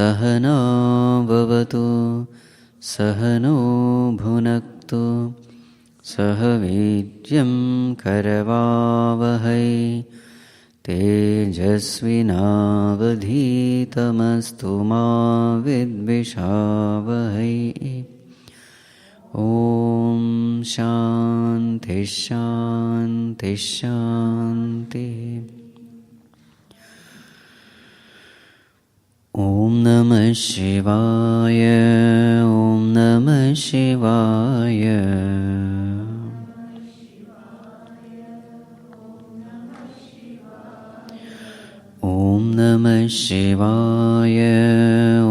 सहना भवतु सहनो भुनक्तु सह वीर्यं करवावहै तेजस्विनावधीतमस्तु मा विद्विषावहै। ॐ शान्ति शान्ति शान्ति। ॐ नमः शिवाय ॐ नमः शिवाय। ॐ नमः शिवाय ॐ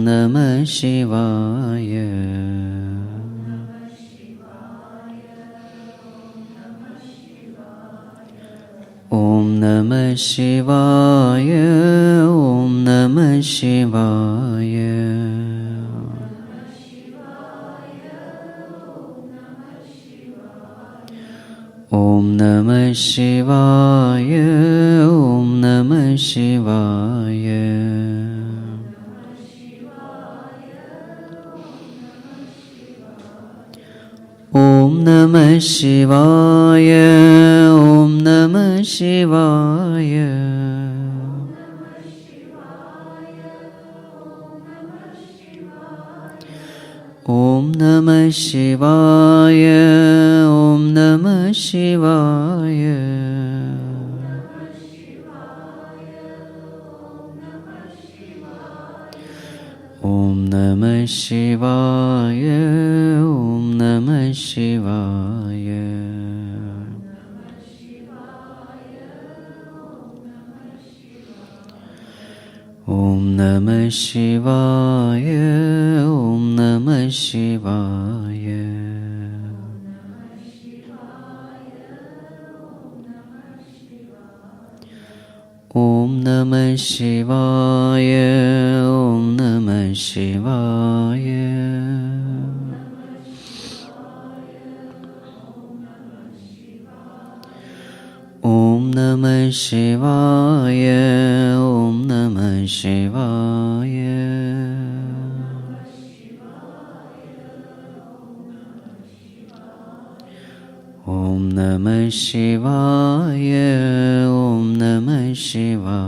नमः शिवाय। ॐ नमः शिवाय ॐ नमः शिवाय। ॐ नमः शिवाय ॐ नमः शिवाय। ॐ नमः शिवाय ॐ नमः शिवाय। ॐ नमः शिवाय ॐ नमः शिवाय। ॐ नमः शिवाय ॐ नमः शिवाय। ॐ नमः शिवाय ॐ नमः शिवाय। ॐ नमः शिवाय ॐ नमः शिवाय। ॐ नमः शिवाय ॐ नमः शिवाय।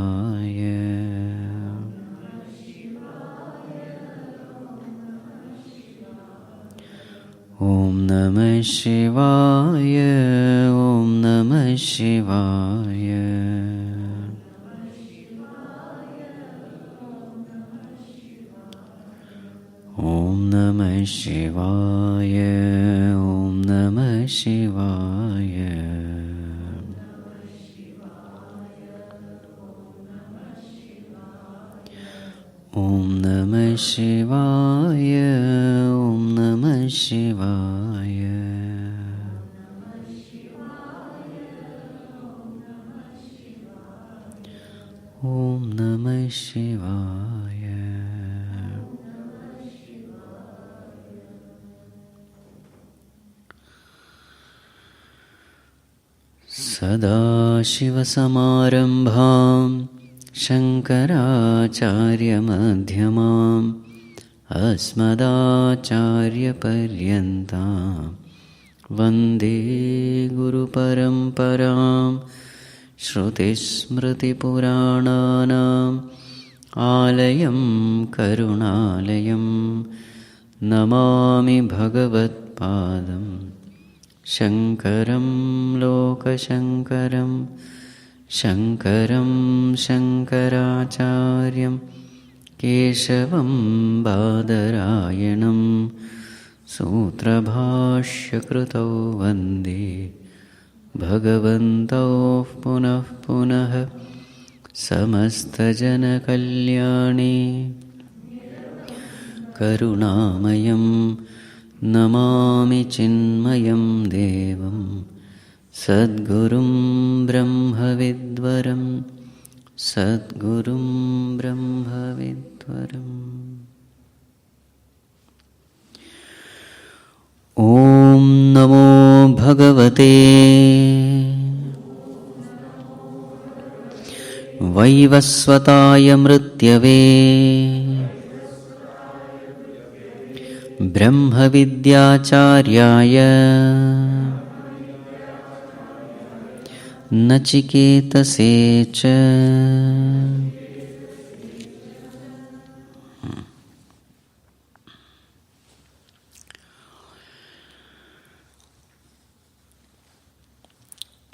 ॐ नमः शिवाय ॐ नमः शिवाय। ॐ नमः शिवाय ॐ नमः शिवाय। ॐ नमः शिवाय ॐ नमः शिवाय। ॐ नमः शिवाय ॐ नमः शिवाय। ॐ नमः शिवाय। सदाशिवसमारम्भां शङ्कराचार्यमध्यमाम् अस्मदाचार्यपर्यन्तां वन्दे गुरुपरम्परां। श्रुतिस्मृतिपुराणानाम् आलयं करुणालयं नमामि भगवत्पादं शङ्करं लोकशङ्करं शङ्करं शङ्कराचार्यं केशवं बादरायणं सूत्रभाष्यकृतौ वन्दे भगवन्तौ पुनः पुनः। समस्तजनकल्याणे करुणामयं नमामि चिन्मयं देवं सद्गुरुं ब्रह्मविद्वरं सद्गुरुं ब्रह्मविद्वरम्। ॐ नमो भगवते वैवस्वताय मृत्यवे Brahma Vidyacharya Nachiketase cha.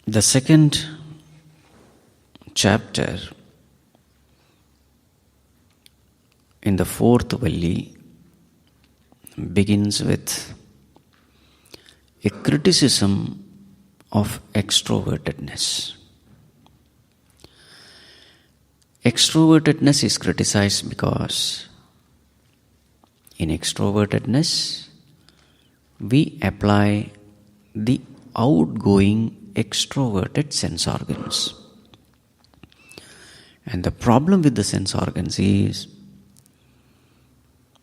The second chapter in the fourth Valli begins with a criticism of extrovertedness. Extrovertedness is criticized because in extrovertedness we apply the outgoing extroverted sense organs. And the problem with the sense organs is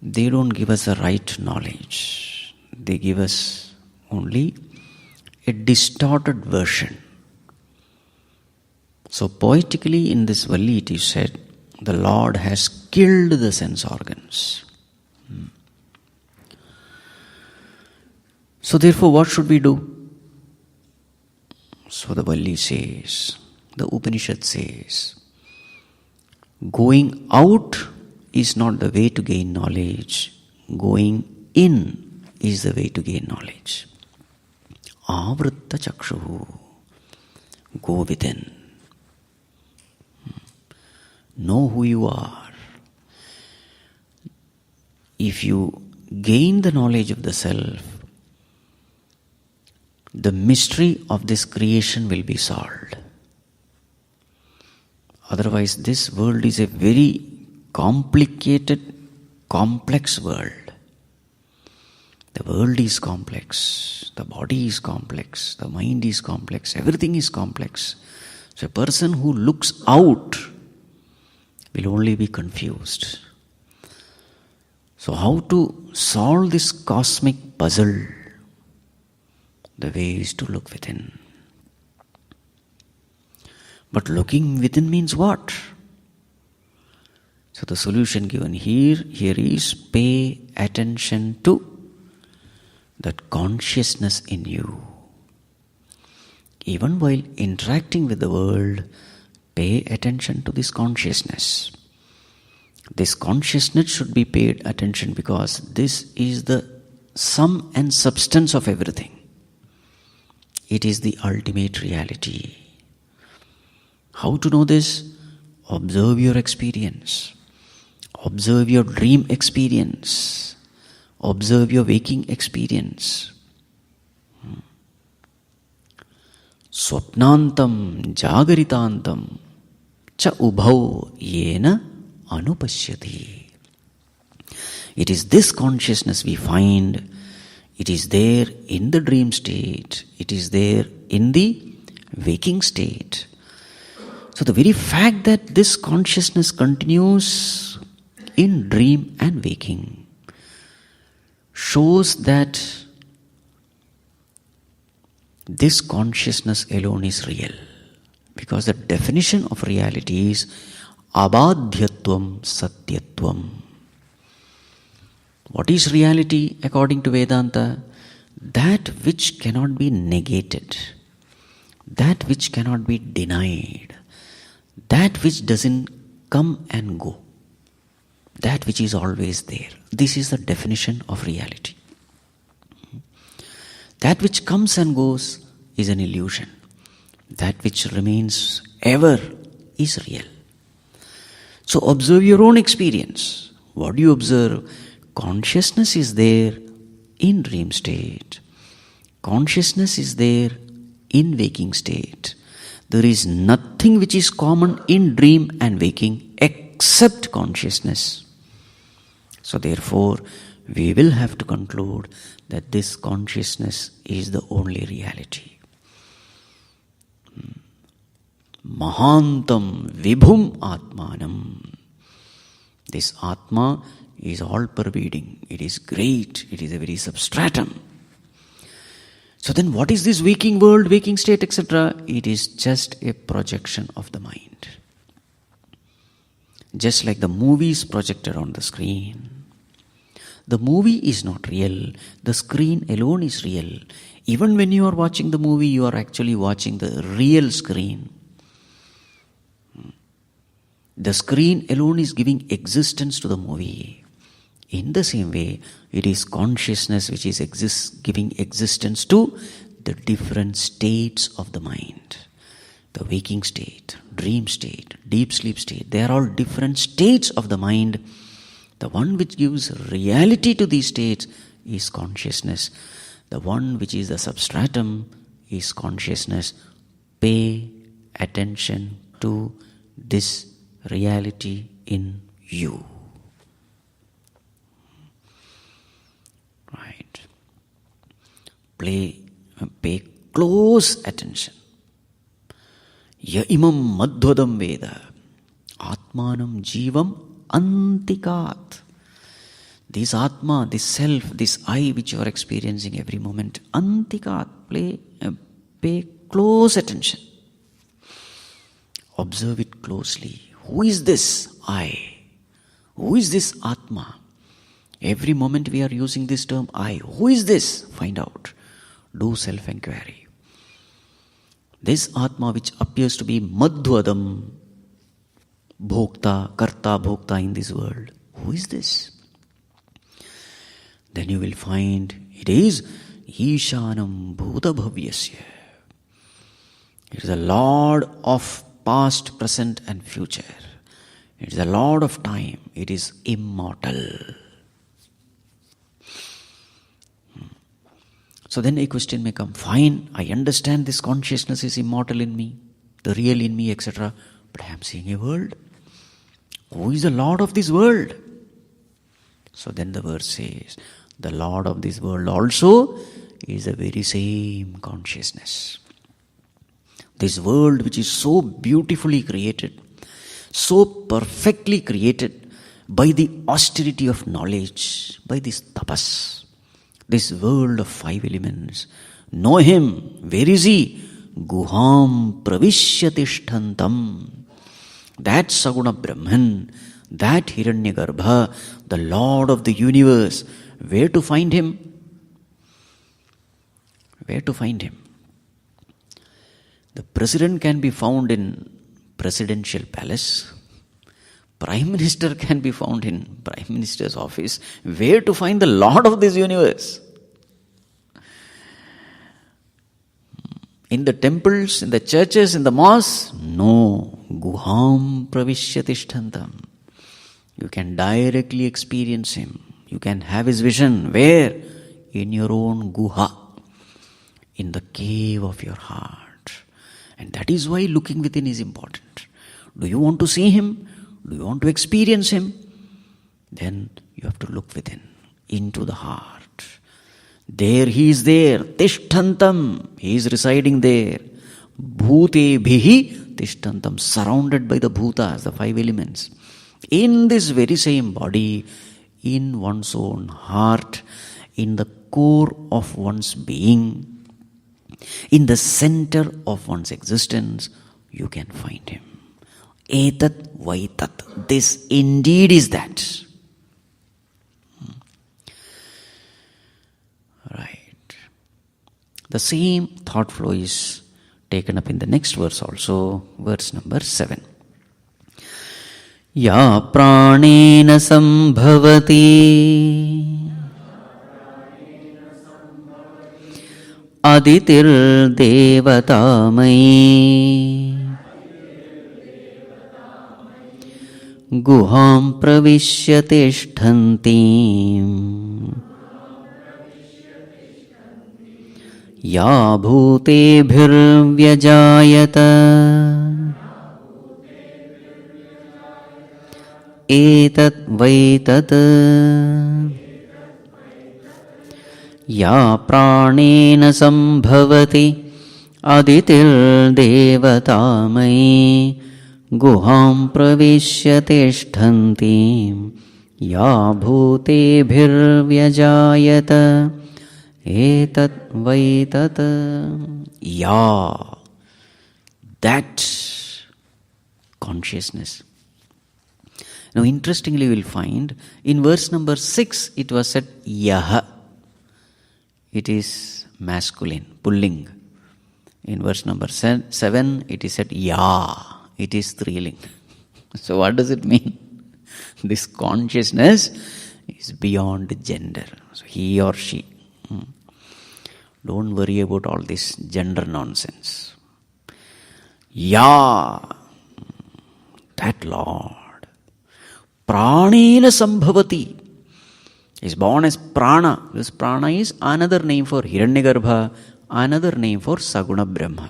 they don't give us the right knowledge. They give us only a distorted version. So poetically in this Valli it is said, the Lord has killed the sense organs. So therefore what should we do? So the Valli says, the Upanishad says, going out is not the way to gain knowledge. Going in is the way to gain knowledge. Avritta chakshuhu. Go within. Know who you are. If you gain the knowledge of the self, the mystery of this creation will be solved. Otherwise, this world is a very complicated, complex world. The world is complex, the body is complex, the mind is complex, everything is complex. So a person who looks out will only be confused. So how to solve this cosmic puzzle? The way is to look within. But looking within means what? So the solution given here is pay attention to that consciousness in you. Even while interacting with the world, pay attention to this consciousness. This consciousness should be paid attention because this is the sum and substance of everything. It is the ultimate reality. How to know this? Observe your experience. Observe your dream experience. Observe your waking experience. Swapnantam jagaritantam cha ubhau yena anupashyati. It is this consciousness we find. It is there in the dream state. It is there in the waking state. So the very fact that this consciousness continues in dream and waking shows that this consciousness alone is real. Because the definition of reality is abadhyatvam satyatvam. What is reality according to Vedanta? That which cannot be negated, that which cannot be denied, that which doesn't come and go, that which is always there. This is the definition of reality. That which comes and goes is an illusion. That which remains ever is real. So observe your own experience. What do you observe? Consciousness is there in dream state. Consciousness is there in waking state. There is nothing which is common in dream and waking except consciousness. So therefore, we will have to conclude that this consciousness is the only reality. Mahantam vibhum atmanam. This Atma is all-pervading. It is great. It is a very substratum. So then what is this waking world, waking state, etc.? It is just a projection of the mind. Just like the movies projected on the screen. The movie is not real. The screen alone is real. Even when you are watching the movie, you are actually watching the real screen. The screen alone is giving existence to the movie. In the same way, it is consciousness which is giving existence to the different states of the mind. The waking state, dream state, deep sleep state, they are all different states of the mind. The one which gives reality to these states is consciousness. The one which is the substratum is consciousness. Pay attention to this reality in you. Right. Pay close attention. Ya imam madhvadam veda atmanam jivam antikat. This atma, this self, this I which you are experiencing every moment, antikat, pay close attention. Observe it closely. Who is this I? Who is this atma? Every moment we are using this term I. Who is this? Find out. Do self-inquiry. This atma which appears to be madhvadam, bhokta, karta, bhokta in this world. Who is this? Then you will find it is Ishanam Bhuta Bhavyasya. It is the Lord of past, present and future. It is the Lord of time. It is immortal. So then a question may come, fine, I understand this consciousness is immortal in me, the real in me, etc. But I am seeing a world. Who is the Lord of this world? So then the verse says, the Lord of this world also is the very same consciousness. This world which is so beautifully created, so perfectly created by the austerity of knowledge, by this tapas, this world of 5 elements. Know him. Where is he? Guham pravishyatishtantam. That Saguṇa-Brahman, that Hiranyagarbha, the Lord of the universe. Where to find him? Where to find him? The president can be found in presidential palace. Prime Minister can be found in Prime Minister's office. Where to find the Lord of this universe? In the temples, in the churches, in the mosques? No. Guham pravishyatishtantam. You can directly experience him. You can have his vision. Where? In your own guha. In the cave of your heart. And that is why looking within is important. Do you want to see him? Do you want to experience him? Then you have to look within, into the heart. There he is there. Tishtantam. He is residing there. Bhute bhihi tishtantam. Surrounded by the bhutas, the 5 elements. In this very same body, in one's own heart, in the core of one's being, in the center of one's existence, you can find him. Etat vaitat. This indeed is that. Right. The same thought flow is taken up in the next verse also, verse number 7. Ya pranena sambhavati aditir devatamai guham pravishyatishtantim ya bhutebhirvyajayata etat vaitat ya pranena sambhavati aditir devatamai guham pravishyatishtantim ya bhutebhirvyajayata etat vaitat. Ya, that consciousness Now, interestingly, you will find in verse number 6, it was said Yaha. It is masculine, pulling. In verse number 7, it is said Ya. It is striling. So, what does it mean? This consciousness is beyond gender. So, he or she. Don't worry about all this gender nonsense. Ya. That Lord. Pranena sambhavati. Is born as prana. This prana is another name for Hiranyagarbha, another name for Saguṇa-Brahma.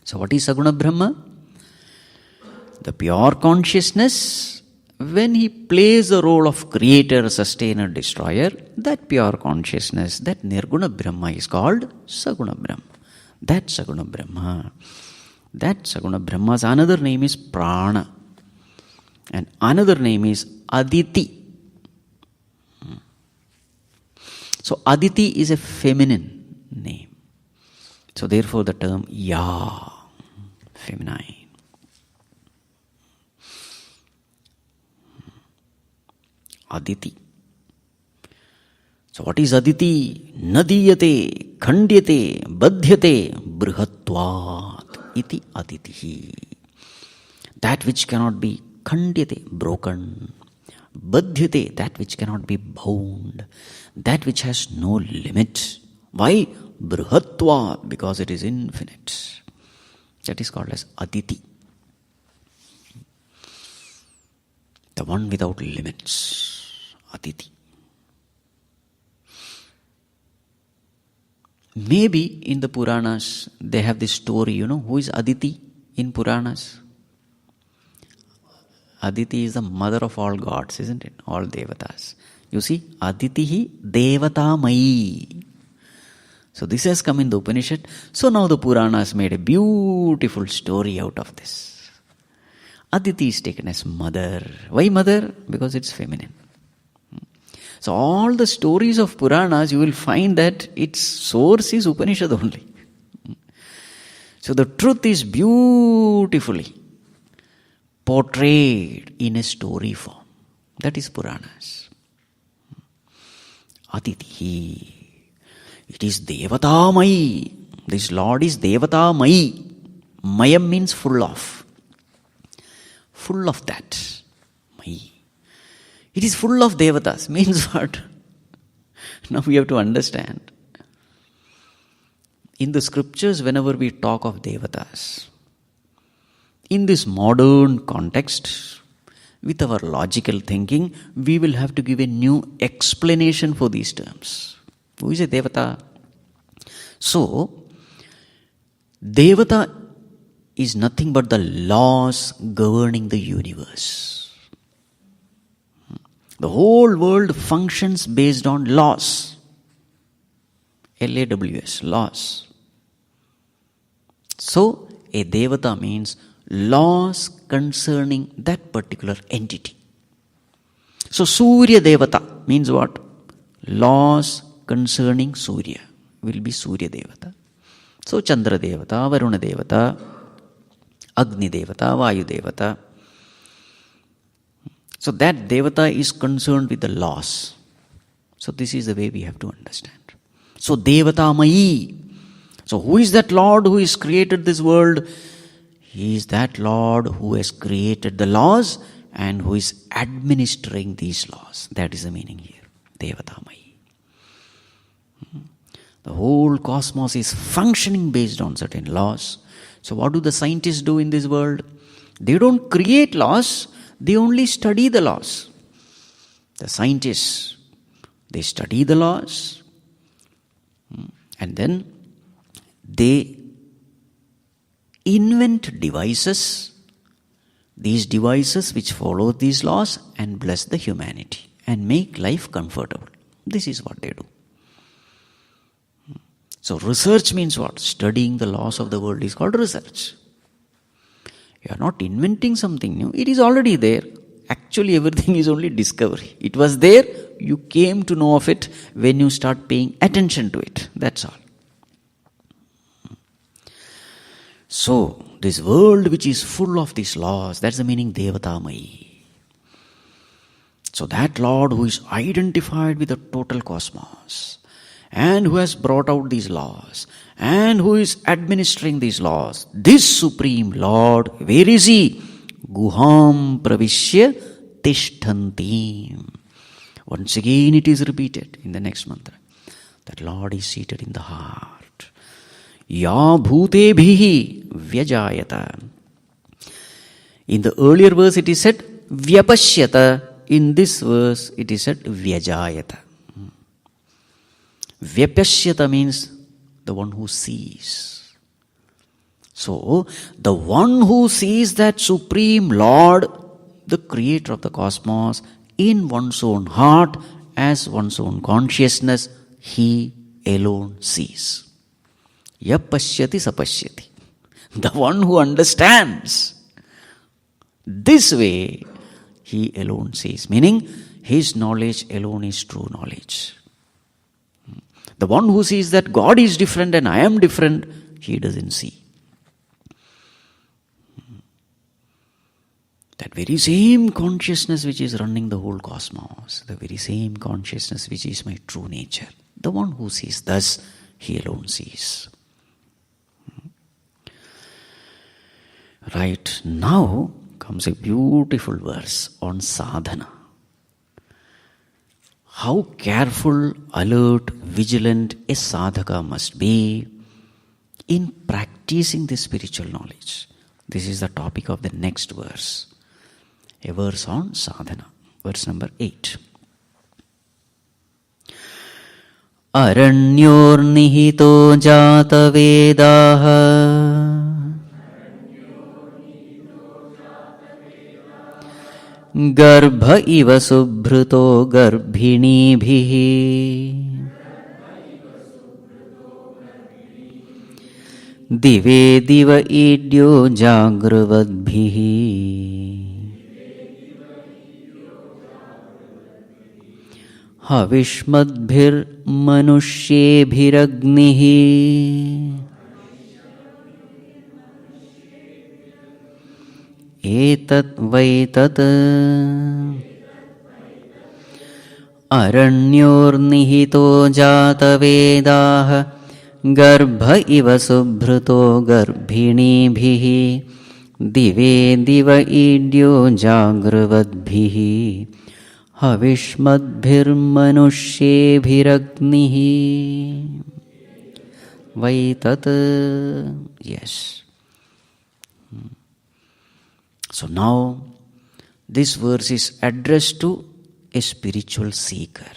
So what is Saguṇa-Brahma? The pure consciousness, when he plays the role of creator, sustainer, destroyer, that pure consciousness, that Nirguna-Brahma is called Saguṇa-Brahma. That Saguṇa-Brahma. That Saguṇa-Brahma's another name is prana. And another name is Aditi. So Aditi is a feminine name. So therefore the term Ya, feminine. Aditi. So what is Aditi? Nadiyate, khandyate, badhyate, brihatvat iti Aditi. That which cannot be khandyate, broken. Badhyate, that which cannot be bound. That which has no limit. Why? Brihatva, because it is infinite. That is called as Aditi. The one without limits. Aditi. Maybe in the Puranas, they have this story, who is Aditi in Puranas? Aditi is the mother of all gods, isn't it? All devatas. You see, Aditihi devata mayi. So this has come in the Upanishad. So now the Puranas made a beautiful story out of this. Aditi is taken as mother. Why mother? Because it's feminine. So all the stories of Puranas, you will find that its source is Upanishad only. So the truth is beautifully portrayed in a story form. That is Puranas. Aditi. It is Devata-mayi. This Lord is Devata-mayi. Mayam means full of. Full of that. Mayi. It is full of Devatas. Means what? Now we have to understand. In the scriptures, whenever we talk of Devatas, in this modern context, with our logical thinking, we will have to give a new explanation for these terms. Who is a Devata? So, Devata is nothing but the laws governing the universe. The whole world functions based on laws. LAWS, laws. So, a Devata means laws concerning that particular entity. So, Surya Devata means what? Laws concerning Surya will be Surya Devata. So, Chandra Devata, Varuna Devata, Agni Devata, Vayu Devata. So, that Devata is concerned with the laws. So, this is the way we have to understand. So, Devata Mayi. So, who is that Lord who has created this world? He is that Lord who has created the laws and who is administering these laws. That is the meaning here. Devata Mayi. The whole cosmos is functioning based on certain laws. So what do the scientists do in this world? They don't create laws, they only study the laws. The scientists, they study the laws and then they invent devices, these devices which follow these laws and bless the humanity and make life comfortable. This is what they do. So research means what? Studying the laws of the world is called research. You are not inventing something new. It is already there. Actually everything is only discovery. It was there. You came to know of it when you start paying attention to it. That's all. So, this world which is full of these laws, that's the meaning Devata Mayi. So that Lord who is identified with the total cosmos and who has brought out these laws and who is administering these laws, this Supreme Lord, where is He? Guham pravishya tishthantim. Once again it is repeated in the next mantra. That Lord is seated in the heart. Ya bhutebhihi vyajayata. In the earlier verse it is said vyapashyata. In this verse it is said vyajayata. Vyapashyata means the one who sees. So, the one who sees that Supreme Lord, the creator of the cosmos, in one's own heart, as one's own consciousness, he alone sees. Yapashyati sapashyati. The one who understands. This way, he alone sees. Meaning, his knowledge alone is true knowledge. The one who sees that God is different and I am different, he doesn't see. That very same consciousness which is running the whole cosmos, the very same consciousness which is my true nature, the one who sees, thus he alone sees. Right, now comes a beautiful verse on sadhana. How careful, alert, vigilant a sadhaka must be in practicing this spiritual knowledge. This is the topic of the next verse. A verse on sadhana. Verse number 8. Aranyornihito jata vedaha Garbha iva subhruto garbhinibhihi Dive diva idyo jagravadbhihi Havishmadbhir manushyebhiragnihi Etat vaitat Aranyornihito jata vedaha Garbha iva subhruto garbhinibhihi Dive diva idyo jagravadbhihi Havishmadbhir manushyebhiragnihi Vaitat. Yes. So now, this verse is addressed to a spiritual seeker.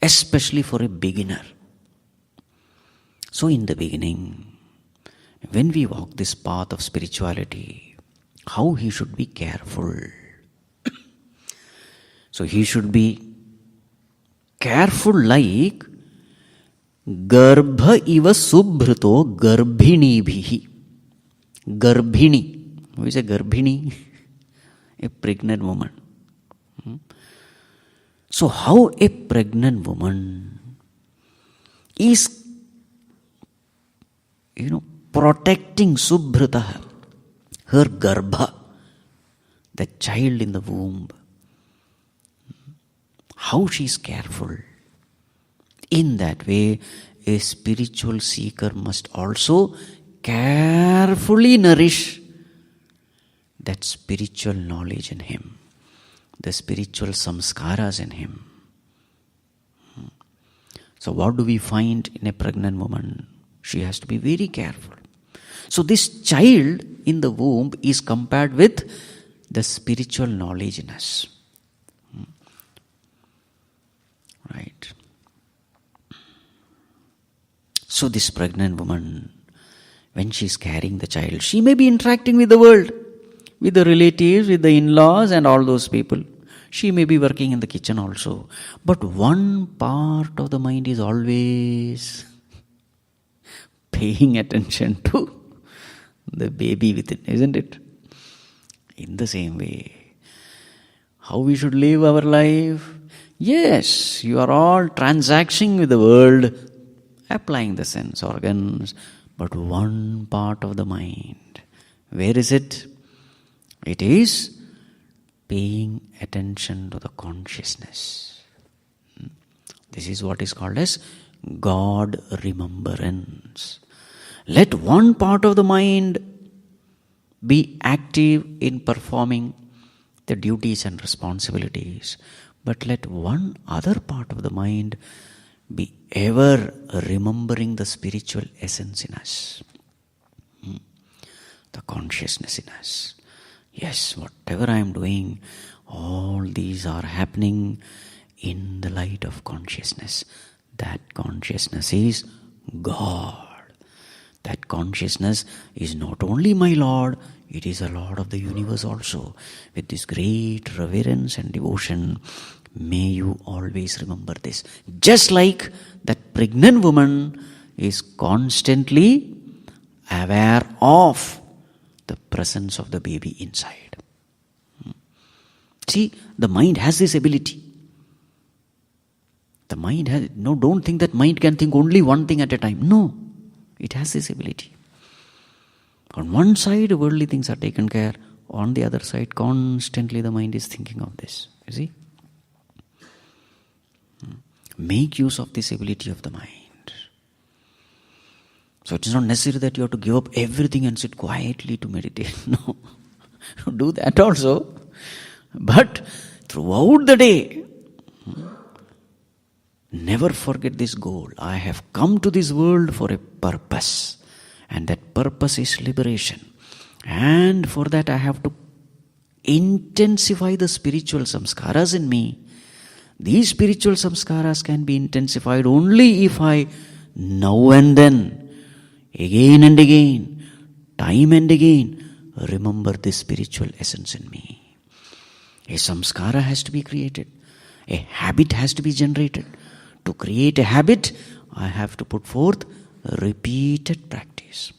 Especially for a beginner. So in the beginning, when we walk this path of spirituality, how he should be careful. So he should be careful like Garbha iva subhruto garbhinibhihi. Garbhini. Who is a garbhini? A pregnant woman. So how a pregnant woman is, protecting subhrutaha, her garbha, the child in the womb. How she is careful. In that way, a spiritual seeker must also carefully nourish that spiritual knowledge in him, the spiritual samskaras in him. So what do we find in a pregnant woman? She has to be very careful. So this child in the womb is compared with the spiritual knowledge in us. Right. So this pregnant woman, when she is carrying the child, she may be interacting with the world, with the relatives, with the in-laws and all those people. She may be working in the kitchen also. But one part of the mind is always paying attention to the baby within, isn't it? In the same way, how we should live our life? Yes, you are all transacting with the world, applying the sense organs, but one part of the mind, where is it? It is paying attention to the consciousness. This is what is called as God remembrance. Let one part of the mind be active in performing the duties and responsibilities, but let one other part of the mind be ever remembering the spiritual essence in us, the consciousness in us. Yes, whatever I am doing, all these are happening in the light of consciousness. That consciousness is God. That consciousness is not only my Lord, it is a Lord of the universe also. With this great reverence and devotion, may you always remember this. Just like that pregnant woman is constantly aware of the presence of the baby inside. See, the mind has this ability. The mind has, no, don't think that mind can think only one thing at a time. No, it has this ability. On one side, worldly things are taken care. On the other side, constantly the mind is thinking of this. You see? Make use of this ability of the mind. So it is not necessary that you have to give up everything and sit quietly to meditate. No. Do that also. But throughout the day, never forget this goal. I have come to this world for a purpose. And that purpose is liberation. And for that I have to intensify the spiritual samskaras in me. These spiritual samskaras can be intensified only if I now and then, again and again, time and again, remember this spiritual essence in me. A samskara has to be created. A habit has to be generated. To create a habit, I have to put forth repeated practice.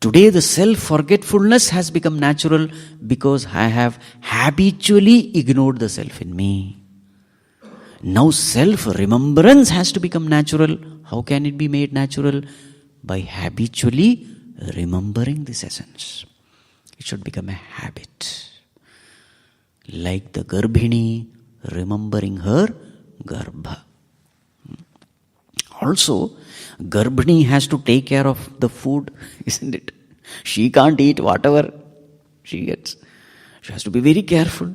Today the self-forgetfulness has become natural because I have habitually ignored the self in me. Now self-remembrance has to become natural. How can it be made natural? By habitually remembering this essence. It should become a habit. Like the Garbhini remembering her Garbha. Also, Garbhini has to take care of the food, isn't it? She can't eat whatever she gets. She has to be very careful.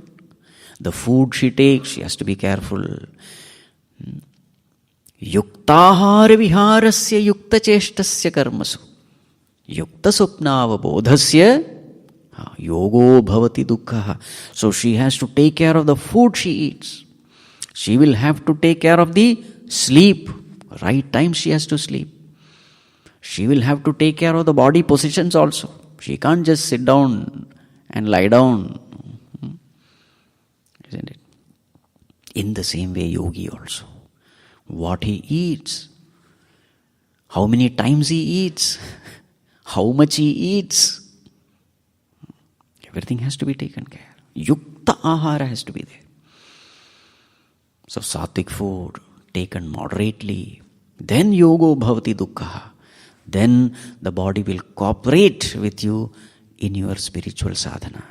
The food she takes, she has to be careful. Yuktahara viharasya yukta cheshtasya karmasu yukta swapnava bodhasya yogo bhavati dukkha. So she has to take care of the food she eats. She will have to take care of the sleep. Right time she has to sleep. She will have to take care of the body positions also. She can't just sit down and lie down. Isn't it? In the same way, yogi also. What he eats, how many times he eats, how much he eats, everything has to be taken care. Yukta ahara has to be there. So sattvic food taken moderately, then yogo bhavati dukkha. Then the body will cooperate with you in your spiritual sadhana.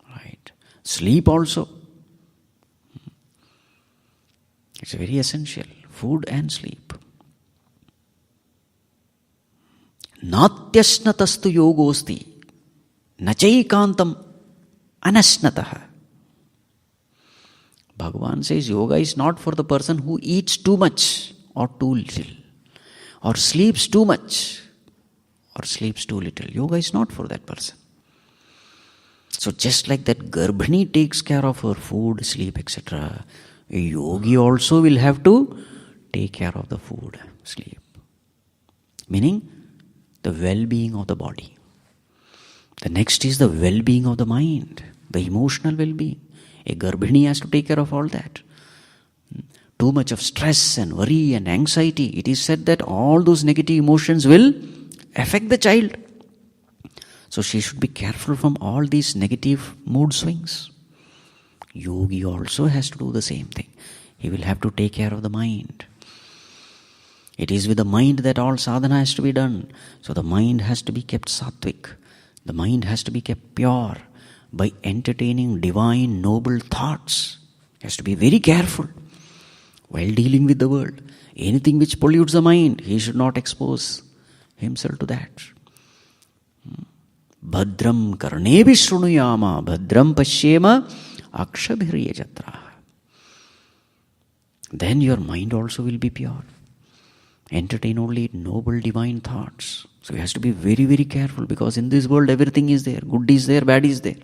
Right? Sleep also. It's very essential. Food and sleep. Natyasnatastu yogosti nachaikantam anasnataha. Bhagavan says yoga is not for the person who eats too much or too little, or sleeps too much or sleeps too little. Yoga is not for that person. So just like that Garbhini takes care of her food, sleep, etc., a yogi also will have to take care of the food, sleep. Meaning the well-being of the body. The next is the well-being of the mind, the emotional well-being. A Garbhini has to take care of all that. Too much of stress and worry and anxiety. It is said that all those negative emotions will affect the child. So she should be careful from all these negative mood swings. Yogi also has to do the same thing. He will have to take care of the mind. It is with the mind that all sadhana has to be done. So the mind has to be kept sattvic. The mind has to be kept pure by entertaining divine, noble thoughts. He has to be very careful while dealing with the world. Anything which pollutes the mind, he should not expose himself to that. Bhadram karnebi shrunuyama, bhadram pashyema akshabhirya jatra. Then your mind also will be pure. Entertain only noble divine thoughts. So he has to be very, very careful, because in this world everything is there. Good is there, bad is there.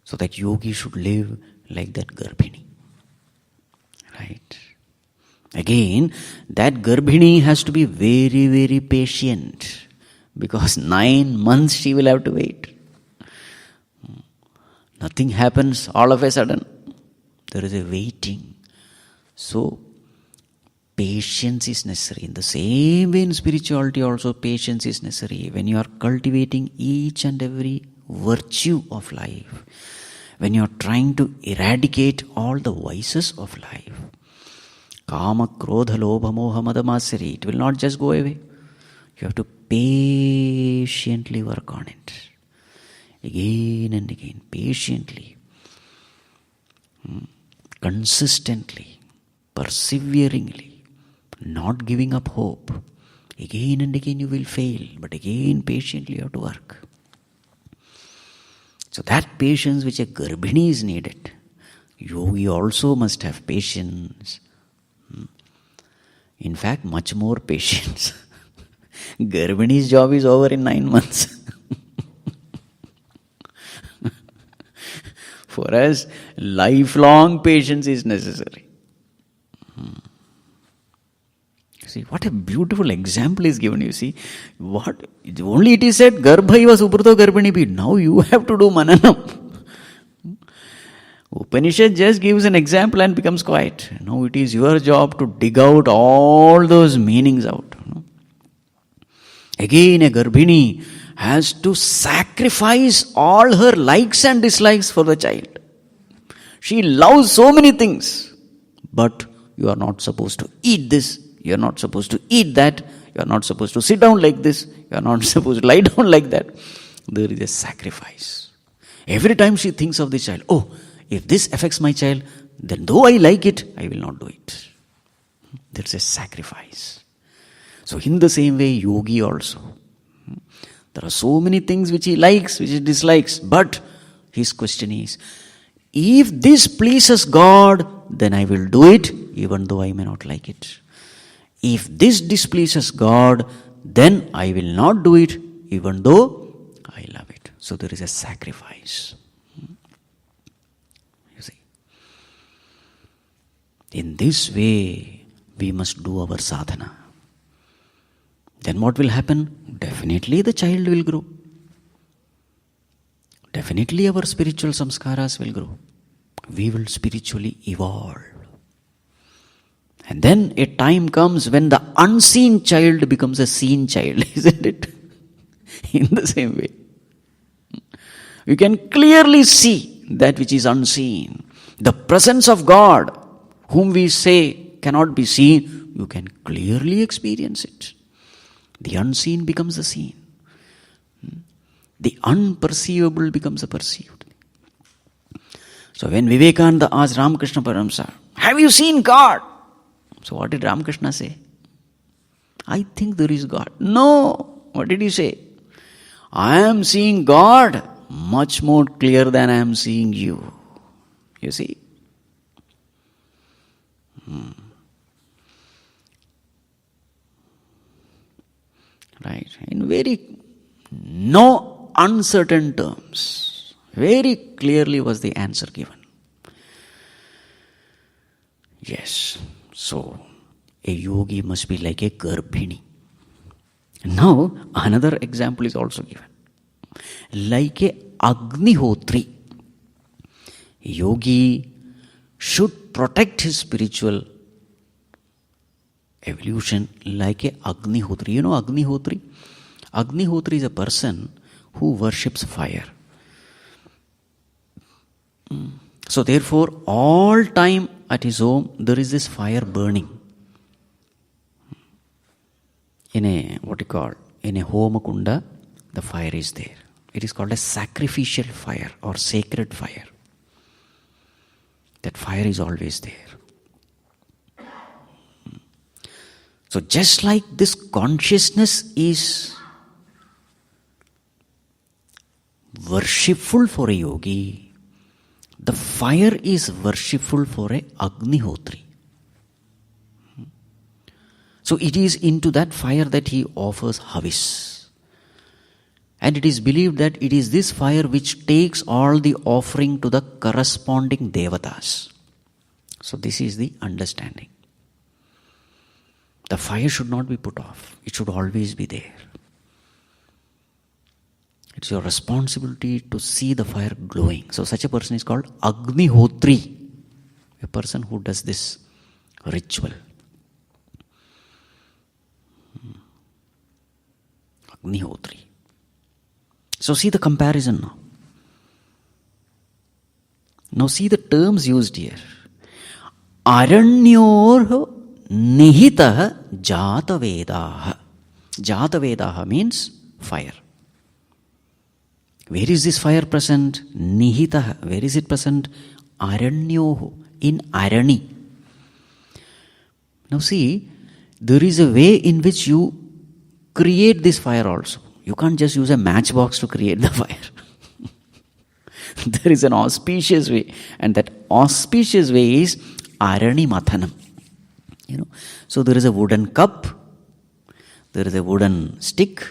So that yogi should live like that Garbhini. Right? Again, that Garbhini has to be very, very patient, because 9 months she will have to wait. Nothing happens all of a sudden. There is a waiting. So, patience is necessary. In the same way in spirituality also, patience is necessary. When you are cultivating each and every virtue of life, when you are trying to eradicate all the vices of life, Kama, Krodha, Lobha, Moha, Mada, Matsarya, it will not just go away. You have to patiently work on it. Again and again, patiently. Consistently, perseveringly, not giving up hope. Again and again you will fail, but again patiently you have to work. So that patience which a Garbhini is needed, yogi also must have patience. In fact, much more patience. Garbhini's job is over in 9 months. For us, lifelong patience is necessary. See, what a beautiful example is given, you see. Only it is said, Garbhaiva Suprato Garbhini. Now you have to do mananam. Upanishad just gives an example and becomes quiet. Now it is your job to dig out all those meanings out. Again, a Garbhini has to sacrifice all her likes and dislikes for the child. She loves so many things, but you are not supposed to eat this, you are not supposed to eat that, you are not supposed to sit down like this, you are not supposed to lie down like that. There is a sacrifice. Every time she thinks of the child, oh, if this affects my child, then though I like it, I will not do it. There is a sacrifice. So in the same way, yogi also. There are so many things which he likes, which he dislikes, but his question is, if this pleases God, then I will do it, even though I may not like it. If this displeases God, then I will not do it, even though I love it. So there is a sacrifice. You see. In this way, we must do our sadhana. Then what will happen? Definitely the child will grow. Definitely our spiritual samskaras will grow. We will spiritually evolve. And then a time comes when the unseen child becomes a seen child, isn't it? In the same way. You can clearly see that which is unseen. The presence of God, whom we say cannot be seen, you can clearly experience it. The unseen becomes the seen. The unperceivable becomes the perceived. So when Vivekananda asked Ramakrishna Paramsa, have you seen God? So what did Ramakrishna say? I think there is God. No. What did he say? I am seeing God much more clear than I am seeing you. You see? Right. In very no uncertain terms. Very clearly was the answer given. Yes. So, a yogi must be like a Garbhini. Now, another example is also given. Like a Agnihotri. A yogi should protect his spiritual evolution like a Agnihotri. You know Agnihotri? Agnihotri is a person who worships fire. So therefore, all time at his home, there is this fire burning. In in a homa kunda, the fire is there. It is called a sacrificial fire or sacred fire. That fire is always there. So just like this consciousness is worshipful for a yogi, the fire is worshipful for a Agnihotri. So it is into that fire that he offers Hobbies. And it is believed that it is this fire which takes all the offering to the corresponding devatas. So this is the understanding. The fire should not be put off. It should always be there. It's your responsibility to see the fire glowing. So such a person is called Agnihotri, a person who does this ritual. Agnihotri. So see the comparison now. Now see the terms used here. Aranyor nihitah jatavedaha. Jatavedaha means fire. Where is this fire present? Nihitah. Where is it present? Aranyoho. In Arani. Now see, there is a way in which you create this fire also. You can't just use a matchbox to create the fire. There is an auspicious way. And that auspicious way is Arani Mathanam. So there is a wooden cup. There is a wooden stick.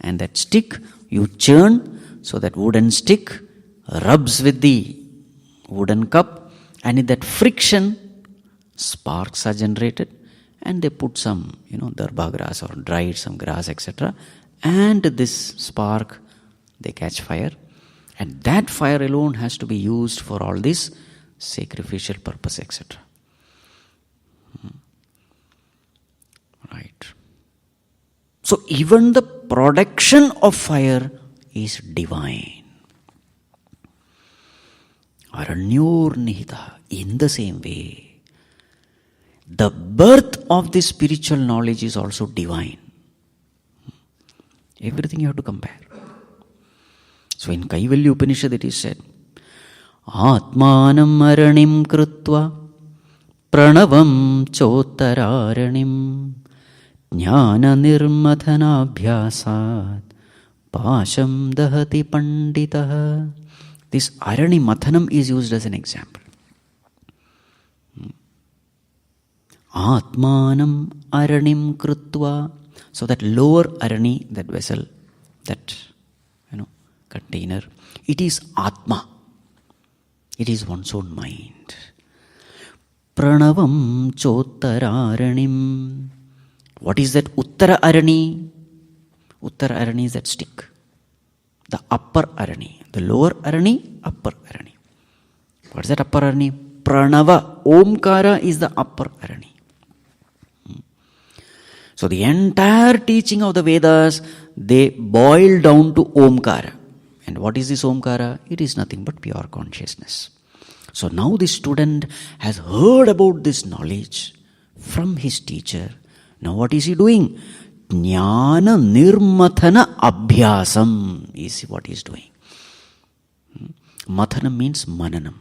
And that stick you churn. So that wooden stick rubs with the wooden cup. And in that friction, sparks are generated. And they put some, darba grass or dried some grass, etc. And this spark, they catch fire. And that fire alone has to be used for all this sacrificial purpose, etc. Right. So even the production of fire is divine. Aranyor nihita. In the same way, the birth of this spiritual knowledge is also divine. Everything you have to compare. So in Kaivalya Upanishad it is said, Atmanam aranim krutva pranavam chottaranim jnana nirmathanabhyasat pasham dahati panditah. This arani mathanam is used as an example. Atmanam aranim krutva. So that lower arani, that vessel, that container, it is Atma. It is one's own mind. Pranavam chottaranim. What is that Uttara arani? Uttara arani is that stick. The upper arani. The lower arani, upper arani. What is that upper arani? Pranava. Omkara is the upper arani. So the entire teaching of the Vedas, they boil down to Omkara. And what is this Omkara? It is nothing but pure consciousness. So now the student has heard about this knowledge from his teacher. Now what is he doing? Jnana nirmathana abhyasam is what he is doing. Mathanam means mananam.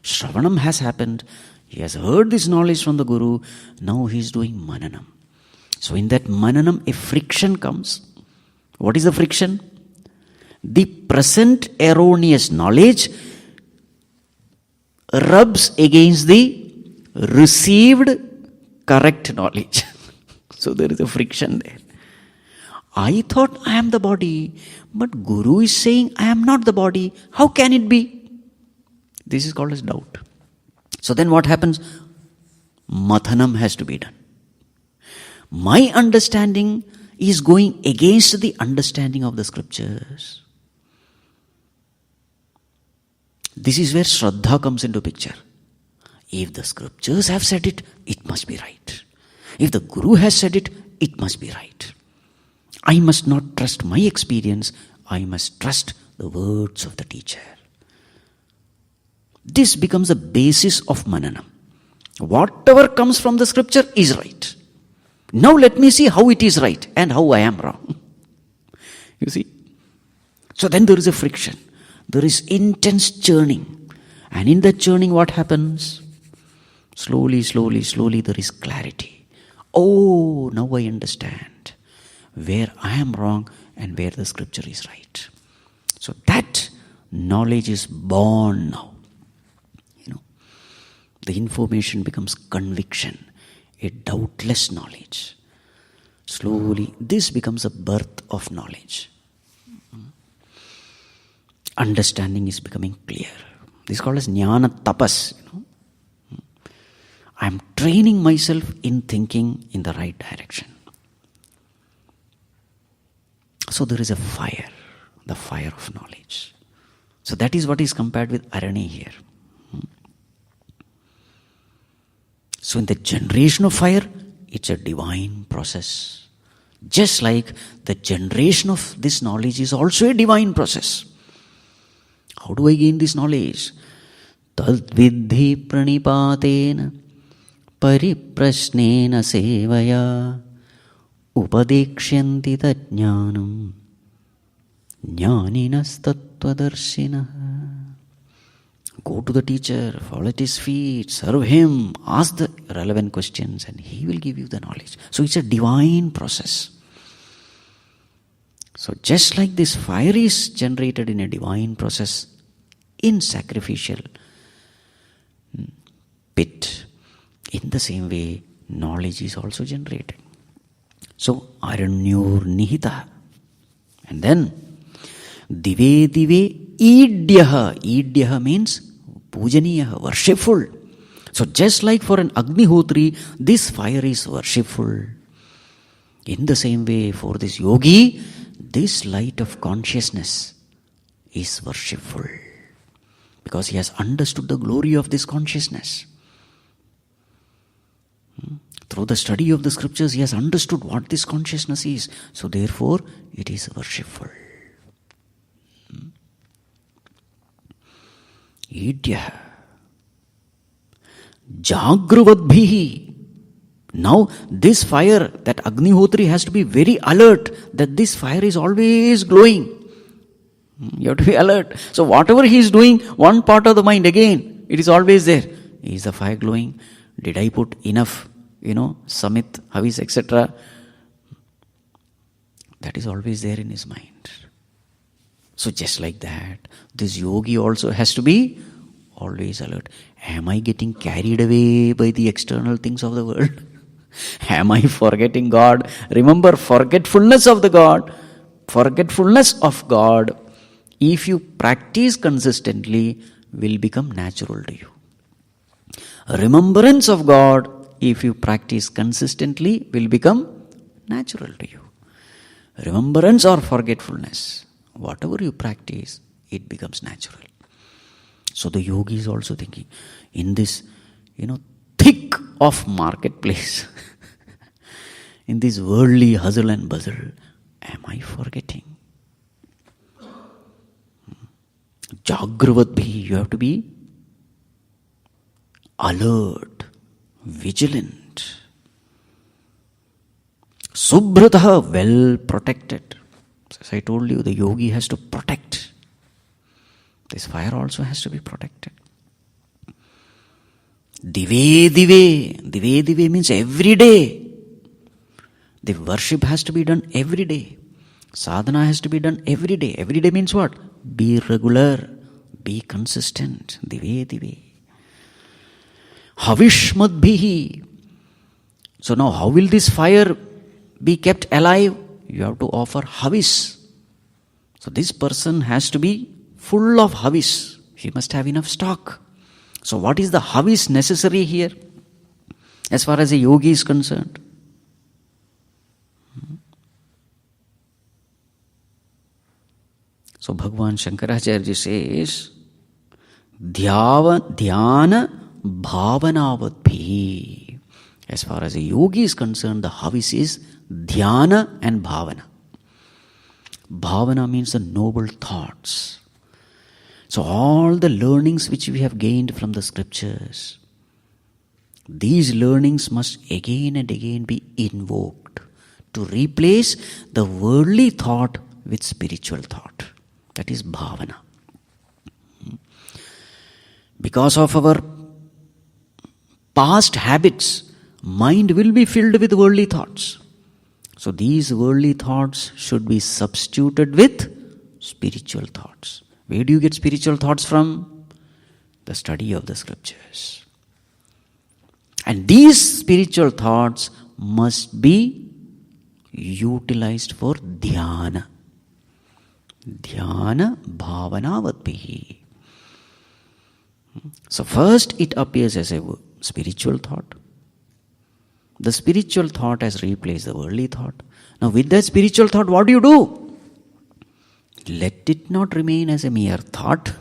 Shravanam has happened. He has heard this knowledge from the Guru. Now he is doing mananam. So in that mananam, a friction comes. What is the friction? The present erroneous knowledge rubs against the received correct knowledge. So there is a friction there. I thought I am the body, but Guru is saying I am not the body. How can it be? This is called as doubt. So then what happens? Mathanam has to be done. My understanding is going against the understanding of the scriptures. This is where Shraddha comes into picture. If the scriptures have said it, it must be right. If the Guru has said it, it must be right. I must not trust my experience, I must trust the words of the teacher. This becomes the basis of mananam. Whatever comes from the scripture is right. Now let me see how it is right and how I am wrong. You see? So then there is a friction. There is intense churning. And in that churning, what happens? Slowly, there is clarity. Oh, now I understand where I am wrong and where the scripture is right. So that knowledge is born now. The information becomes conviction, a doubtless knowledge. Slowly, this becomes a birth of knowledge. Understanding is becoming clear. This is called as jnana tapas. I am training myself in thinking in the right direction. So there is a fire, the fire of knowledge. So that is what is compared with arani here. So in the generation of fire, it's a divine process. Just like the generation of this knowledge is also a divine process. How do I gain this knowledge? Tad vidhi pranipatena pariprasnena sevaya upadeksyanti tajnanam jnaninas tattvadarshinaha. Go to the teacher, fall at his feet, serve him, ask the relevant questions, and he will give you the knowledge. So it's a divine process. So just like this fire is generated in a divine process, in sacrificial pit, in the same way, knowledge is also generated. So, aranyor nihita. And then, dive dive idyaha. Idyaha means pujaniyaha, worshipful. So, just like for an Agnihotri, this fire is worshipful. In the same way, for this yogi, this light of consciousness is worshipful. Because he has understood the glory of this consciousness. Through the study of the scriptures, he has understood what this consciousness is. So therefore, it is worshipful. Idya. Jagruvadbhihi. Now, this fire, that Agnihotri has to be very alert that this fire is always glowing. You have to be alert. So whatever he is doing, one part of the mind again, it is always there. Is the fire glowing? Did I put enough, samit, havis, etc.? That is always there in his mind. So just like that, this yogi also has to be always alert. Am I getting carried away by the external things of the world? Am I forgetting God? Remember, forgetfulness of God, if you practice consistently, will become natural to you. Remembrance of God, if you practice consistently, will become natural to you. Remembrance or forgetfulness, whatever you practice, it becomes natural. So the yogi is also thinking, in this, thick of marketplace, in this worldly hustle and bustle, am I forgetting? Jagruvadbhi, you have to be alert, vigilant. Subhrataha, well protected. As I told you, the yogi has to protect. This fire also has to be protected. Dive dive. Dive dive means every day. The worship has to be done every day. Sadhana has to be done every day. Every day means what? Be regular. Be consistent. Dive dive. Havishmadbhihi. So now how will this fire be kept alive? You have to offer havis. So this person has to be full of havis. He must have enough stock. So what is the havis necessary here? As far as a yogi is concerned. So Bhagavan Shankaracharya says, Dhyana bhavanavadbhi. As far as a yogi is concerned, the havis is dhyana and bhavana. Bhavana means the noble thoughts. So all the learnings which we have gained from the scriptures, these learnings must again and again be invoked to replace the worldly thought with spiritual thought. That is bhavana. Because of our past habits, mind will be filled with worldly thoughts. So these worldly thoughts should be substituted with spiritual thoughts. Where do you get spiritual thoughts from? The study of the scriptures. And these spiritual thoughts must be utilized for dhyana. Dhyana bhavanavadbihi. So first it appears as a spiritual thought. The spiritual thought has replaced the worldly thought. Now with that spiritual thought, what do? Let it not remain as a mere thought.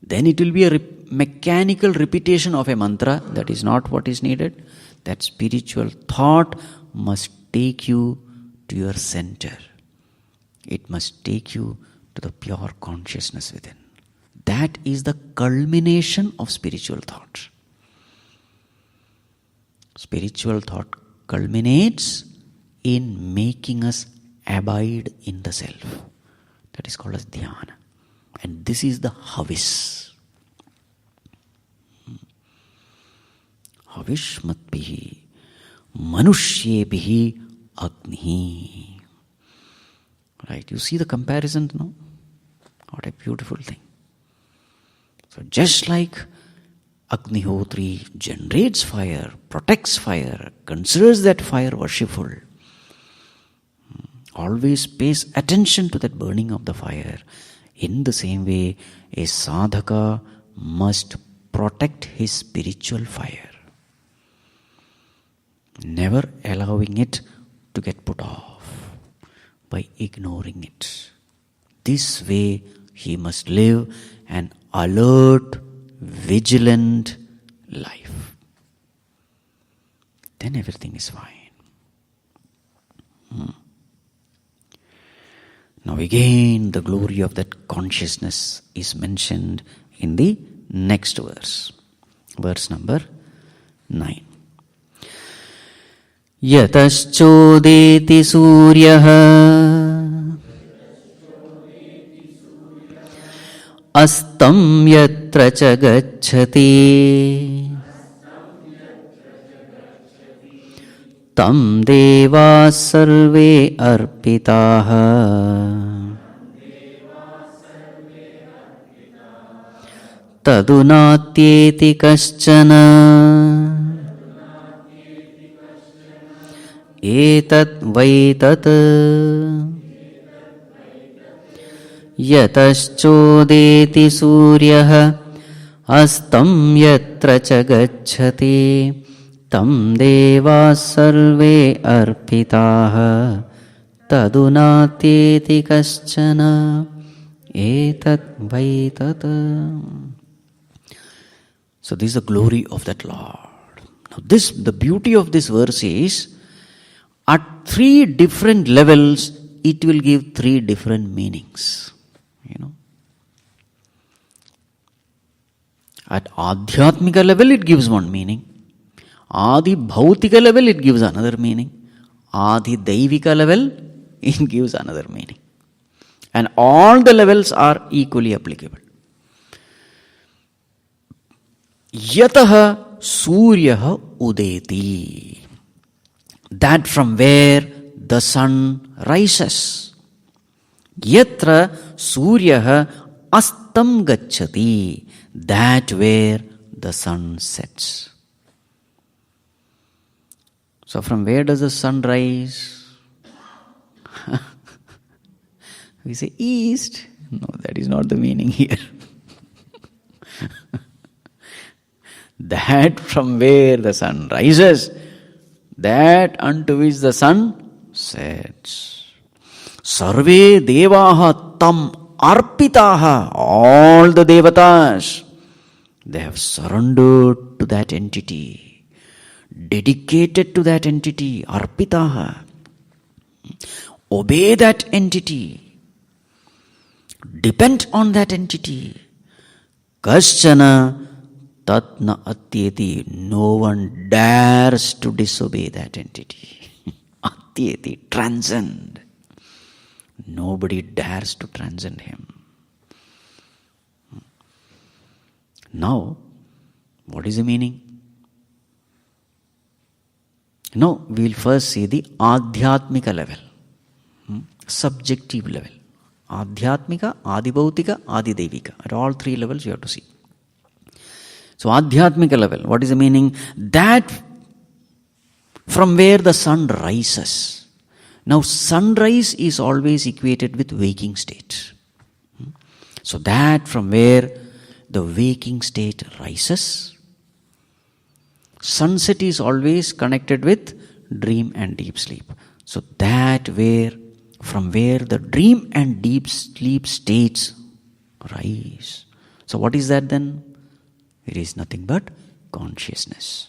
Then it will be a mechanical repetition of a mantra. That is not what is needed. That spiritual thought must take you to your center. It must take you to the pure consciousness within. That is the culmination of spiritual thought. Spiritual thought culminates in making us abide in the self. That is called as dhyana. And this is the Hobbies. Havishmatbihi manushyebihi agnihi. Right, you see the comparison now? What a beautiful thing. So just like Agnihotri generates fire, protects fire, considers that fire worshipful, always pays attention to that burning of the fire. In the same way, a sadhaka must protect his spiritual fire, never allowing it to get put off by ignoring it. This way he must live an alert, vigilant life. Then everything is fine. Now again, the glory of that consciousness is mentioned in the next verse. Verse number 9. Yataschodeti suryaha astam yatra cha gacchati tam deva sarve arpitaha tadunatyeti kaschana etat vaitat yataschodeti suryaha astam yatra cha gacchati tam deva sarve arpitaha tadunatyeti kaschana etat vaitat. So this is the glory of that Lord. Now the beauty of this verse is, at three different levels, it will give three different meanings. At Adhyatmika level, it gives one meaning. Adi Bhautika level, it gives another meaning. Adi Devika level, it gives another meaning. And all the levels are equally applicable. Yataha Suryaha Udeti. That from where the sun rises. Yatra Suryaha Astam Gacchati. That where the sun sets. So from where does the sun rise? We say east. No, that is not the meaning here. That from where the sun rises, that unto which the sun sets. Sarve devaha tam arpitaha. All the devatas, they have surrendered to that entity, dedicated to that entity, arpitaha. Obey that entity, depend on that entity. Kaschana tatna atyeti. No one dares to disobey that entity. Atyeti, transcend. Nobody dares to transcend him. Now, what is the meaning? Now, we will first see the Adhyatmika level, subjective level. Adhyatmika, Adibhautika, Adidevika. At all three levels you have to see. So, Adhyatmika level, what is the meaning? That from where the sun rises. Now, sunrise is always equated with waking state. So, that from where the waking state rises. Sunset is always connected with dream and deep sleep. So that from where the dream and deep sleep states rise. So what is that then? It is nothing but consciousness.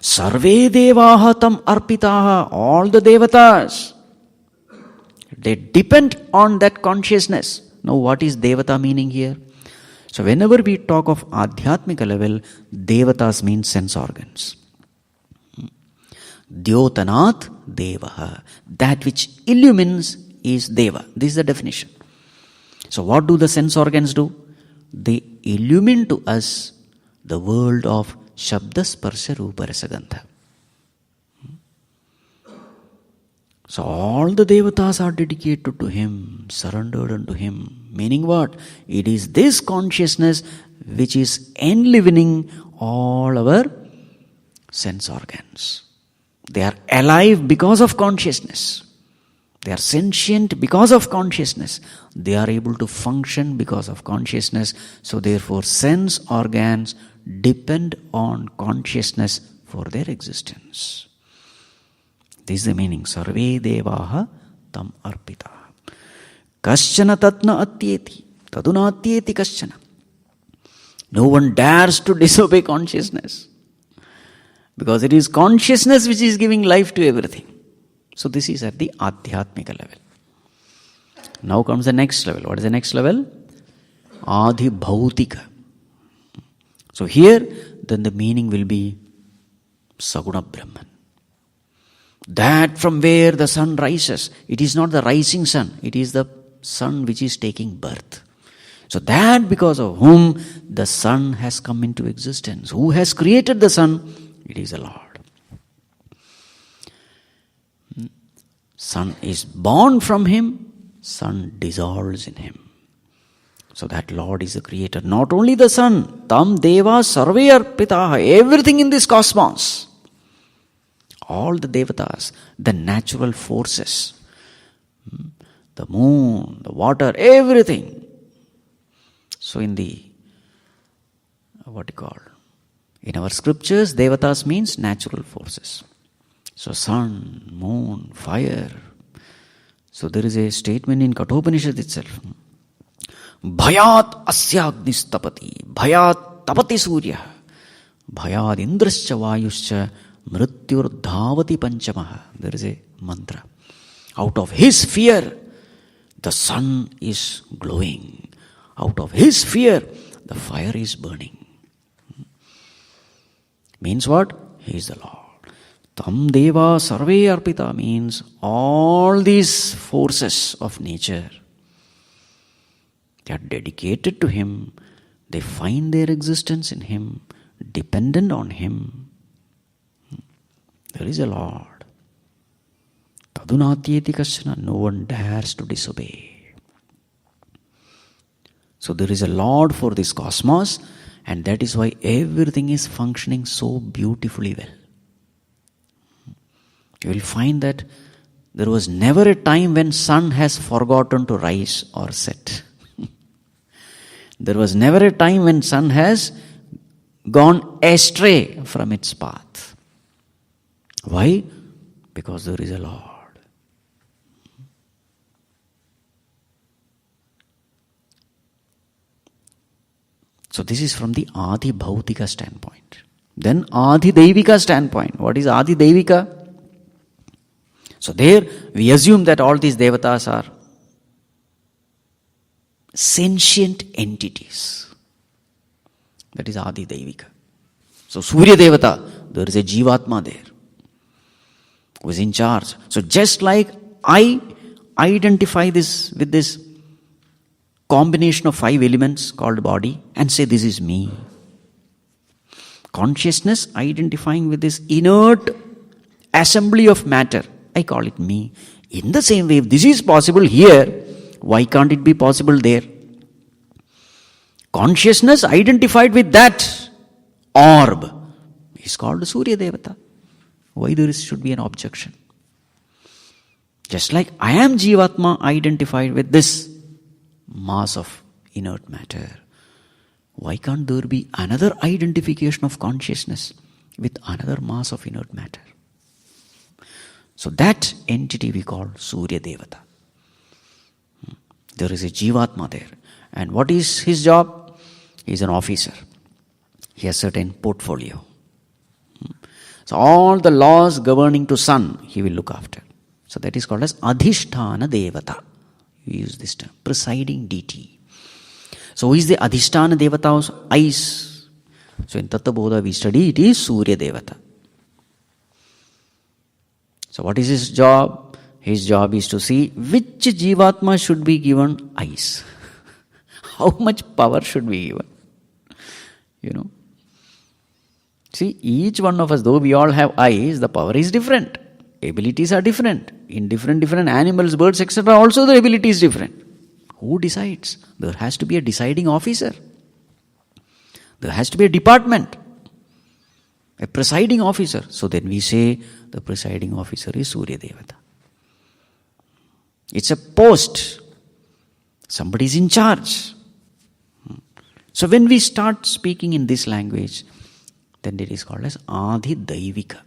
Sarve devaha tam arpitaha. All the devatas, they depend on that consciousness. Now what is devata meaning here? So whenever we talk of Adhyatmika level, devatas means sense organs. Dyotanat devaha. That which illumines is deva. This is the definition. So what do the sense organs do? They illumine to us the world of Shabda Sparsha Rupa Rasa Gandha. So all the devatas are dedicated to him, surrendered unto him. Meaning what? It is this consciousness which is enlivening all our sense organs. They are alive because of consciousness. They are sentient because of consciousness. They are able to function because of consciousness. So therefore sense organs depend on consciousness for their existence. This is the meaning. Sarve devaha tam arpita. Kaschana tatna atyeti. Taduna atyeti kaschana. No one dares to disobey consciousness. Because it is consciousness which is giving life to everything. So this is at the Adhyatmika level. Now comes the next level. What is the next level? Adhibhautika. So here, then the meaning will be Saguṇa-Brahman. That from where the sun rises, it is not the rising sun, it is the sun which is taking birth. So that because of whom the sun has come into existence. Who has created the sun? It is the Lord. Sun is born from him, sun dissolves in him. So that Lord is the creator. Not only the sun, tam deva sarve arpitaha, everything in this cosmos. All the devatas, the natural forces, the moon, the water, everything. So in the, in our scriptures, devatas means natural forces. So sun, moon, fire. So there is a statement in Kathopanishad itself. Bhayat asya agnis tapati, bhayat tapati surya, bhayat indrascha vayuscha, mrityur dhavati panchamaha. There is a mantra. Out of his fear, the sun is glowing. Out of his fear, the fire is burning. Means what? He is the Lord. Tam deva sarve arpita means all these forces of nature, they are dedicated to him. They find their existence in him, dependent on him. There is a Lord. Tadunatyeti kaśana, no one dares to disobey. So there is a Lord for this cosmos, and that is why everything is functioning so beautifully well. You will find that there was never a time when sun has forgotten to rise or set. There was never a time when sun has gone astray from its path. Why? Because there is a Lord. So this is from the Adi Bhautika standpoint. Then Adi Devika standpoint. What is Adi Devika? So there we assume that all these devatas are sentient entities. That is Adi Devika. So Surya Devata, there is a Jivatma there who is in charge. So just like I identify this with this combination of 5 elements called body and say, this is me. Consciousness identifying with this inert assembly of matter, I call it me. In the same way, if this is possible here, why can't it be possible there? Consciousness identified with that orb is called Surya Devata. Why there should be an objection? Just like I am Jivatma identified with this mass of inert matter, why can't there be another identification of consciousness with another mass of inert matter? So that entity we call Surya Devata. There is a Jivatma there. And what is his job? He is an officer. He has certain portfolio. So all the laws governing to sun, he will look after. So that is called as Adhisthana Devata. We use this term, presiding deity. So who is the Adhisthana Devata of eyes? So in Tattva Bodha we study it is Surya Devata. So what is his job? His job is to see which Jivatma should be given eyes. How much power should be given? See, each one of us, though we all have eyes, the power is different. Abilities are different. In different animals, birds, etc. also the ability is different. Who decides? There has to be a deciding officer. There has to be a department. A presiding officer. So then we say the presiding officer is Surya Devata. It's a post. Somebody is in charge. So when we start speaking in this language, then it is called as Adi Devika.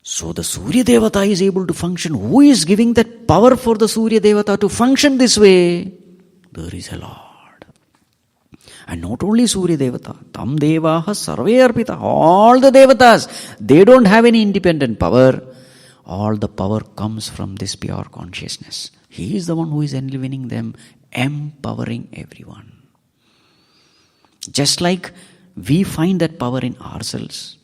So the Surya Devata is able to function. Who is giving that power for the Surya Devata to function this way? There is a Lord. And not only Surya Devata, Tam Devaha Sarve Arpita, all the Devatas, they don't have any independent power. All the power comes from this pure consciousness. He is the one who is enlivening them, empowering everyone. Just like we find that power in ourselves.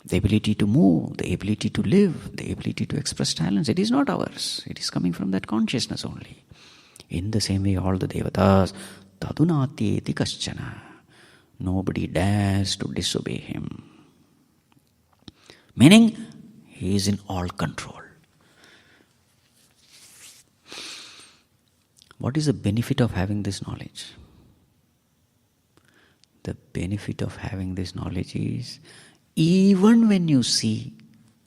The ability to move, the ability to live, the ability to express talents, it is not ours. It is coming from that consciousness only. In the same way, all the devatas, tadunatyeti kaschana. Nobody dares to disobey him. Meaning, he is in all control. What is the benefit of having this knowledge? The benefit of having this knowledge is, even when you see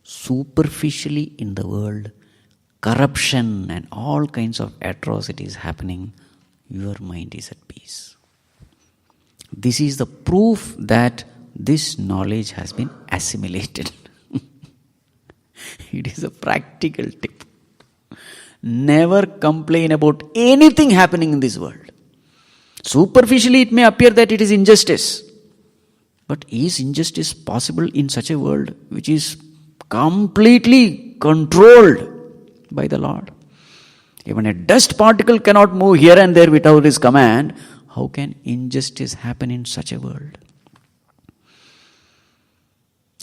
superficially in the world corruption and all kinds of atrocities happening, your mind is at peace. This is the proof that this knowledge has been assimilated. It is a practical tip. Never complain about anything happening in this world. Superficially it may appear that it is injustice. But is injustice possible in such a world which is completely controlled by the Lord? Even a dust particle cannot move here and there without his command. How can injustice happen in such a world?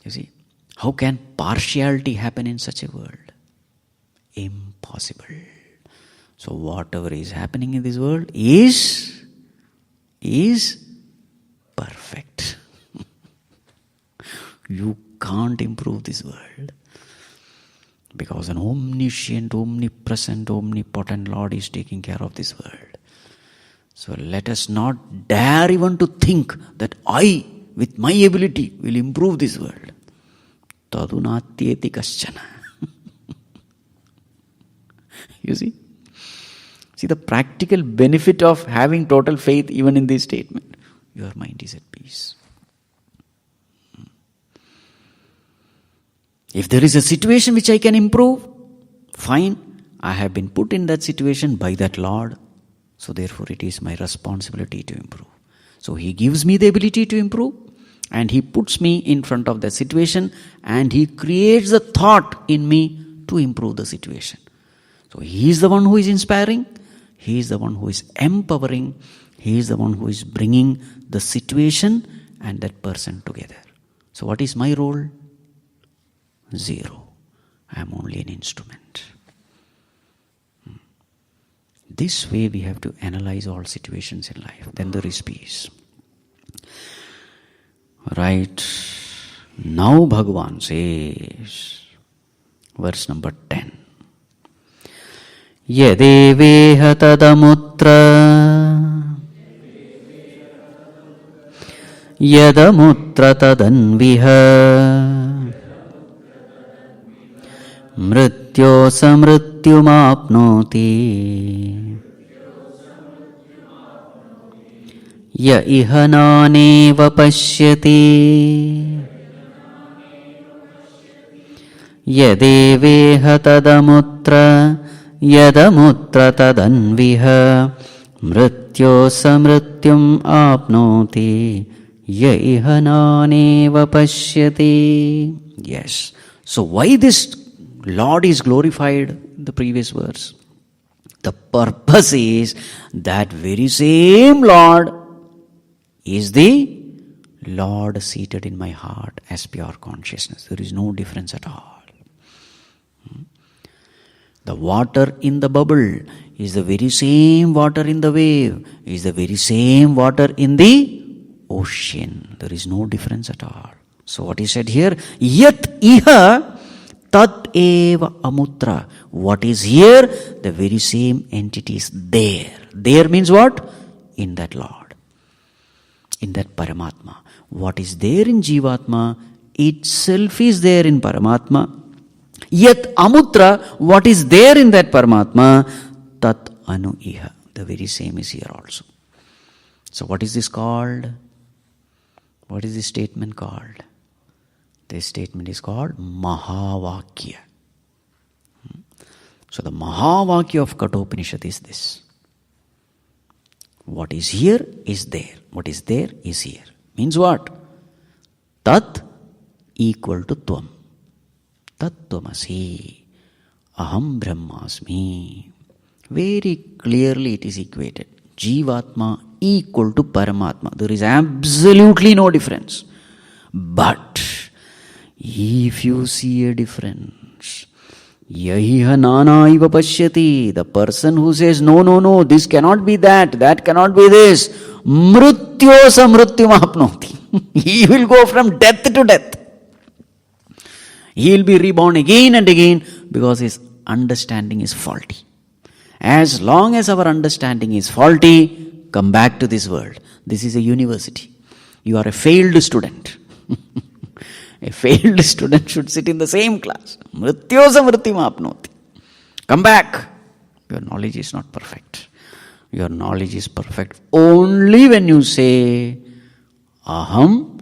You see, how can partiality happen in such a world? Impossible. So whatever is happening in this world is perfect. You can't improve this world. Because an omniscient, omnipresent, omnipotent Lord is taking care of this world. So let us not dare even to think that I, with my ability, will improve this world. Tadunatyeti kaschana. You see? See the practical benefit of having total faith even in this statement. Your mind is at peace. If there is a situation which I can improve, fine. I have been put in that situation by that Lord. So therefore it is my responsibility to improve. So He gives me the ability to improve. And He puts me in front of that situation. And He creates a thought in me to improve the situation. So He is the one who is inspiring. He is the one who is empowering. He is the one who is bringing the situation and that person together. So what is my role? Zero. I am only an instrument. This way we have to analyze all situations in life. Then there is peace. Right. Now Bhagavan says, verse number 10. Yadeveha tadamutra yadamutra tadanviha mrityo samrityumapnoti ya iha naneva pashyati yadeveha tadamutra yadamutra tadanviha mrityo samrityum apnoti ya iha naneva pashyati. Yes. So why this Lord is glorified in the previous verse? The purpose is that very same Lord is the Lord seated in my heart as pure consciousness. There is no difference at all. The water in the bubble is the very same water in the wave, is the very same water in the ocean. There is no difference at all. So what is said here? Yat iha tat eva amutra. What is here? The very same entity is there. There means what? In that Lord. In that Paramatma. What is there in Jivatma itself is there in Paramatma. Yat amutra, what is there in that Paramatma, tat anu iha. The very same is here also. So what is this called? What is this statement called? This statement is called Mahavakya. So the Mahavakya of Kathopanishad is this. What is here is there. What is there is here. Means what? Tat equal to Tvam. Tattvamasi. Aham Brahmasmi. Very clearly it is equated. Jivatma equal to Paramatma. There is absolutely no difference. But if you see a difference, yahiha nana iva pashyati, the person who says, no, this cannot be that cannot be this, mrityo samrityum apnoti. He will go from death to death. He will be reborn again and again because his understanding is faulty. As long as our understanding is faulty, come back to this world. This is a university. You are a failed student. A failed student should sit in the same class. Mrityo samrityum apnoti. Come back. Your knowledge is not perfect. Your knowledge is perfect only when you say, Aham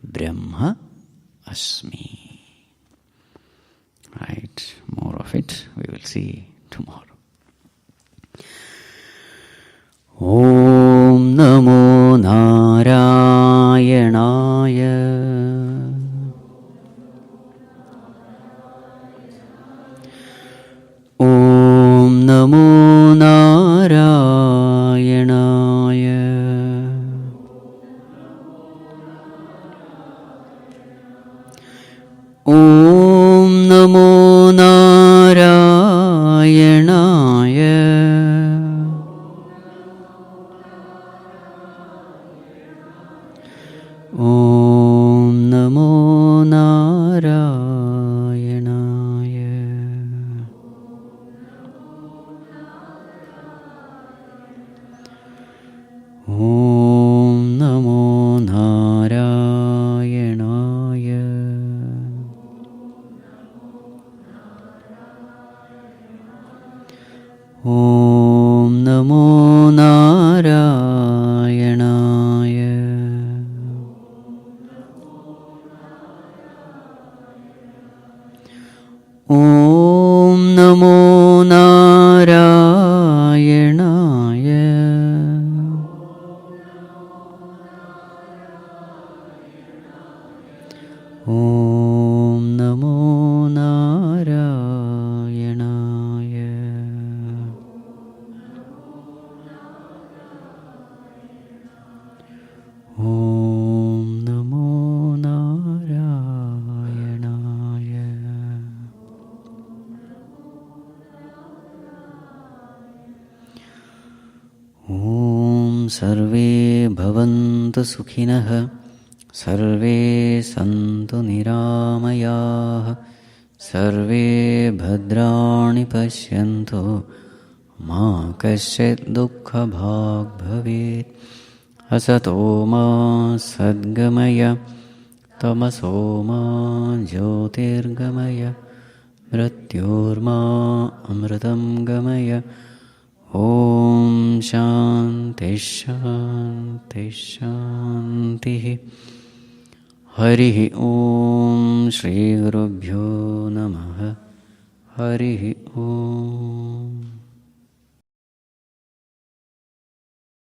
Brahma Asmi. Right, more of it we will see tomorrow. Om Namo Narayanaya. Om Namo Narayanaya. Om Namo Narayanaya. Om Namo Narayanaya. Om Namo Narayanaya. Om Namo Narayanaya. Om Namo Narayanaya. Om Namo Narayanaya. Om Namo Narayanaya. ഓം സർവേ ഭവന്തു സുഖിനഃ survey സന്തു നിരാമയാഃ survey ഭദ്രാണി പശ്യന്തു മാ കശ്ചിത് ദുഃഖഭാഗ് ഭവേത്. അസതോ മാ സദ്ഗമയ തമസോ മാ ജ്യോതിർഗമയ മൃത്യോർമാ അമൃതം ഗമയ. ഓം ശാന്തി ശാന്തി ശാന്തി. ഹരി ഓം ശ്രീ ഗുരുഭ്യോ നമഃ. ഹരി ഓം.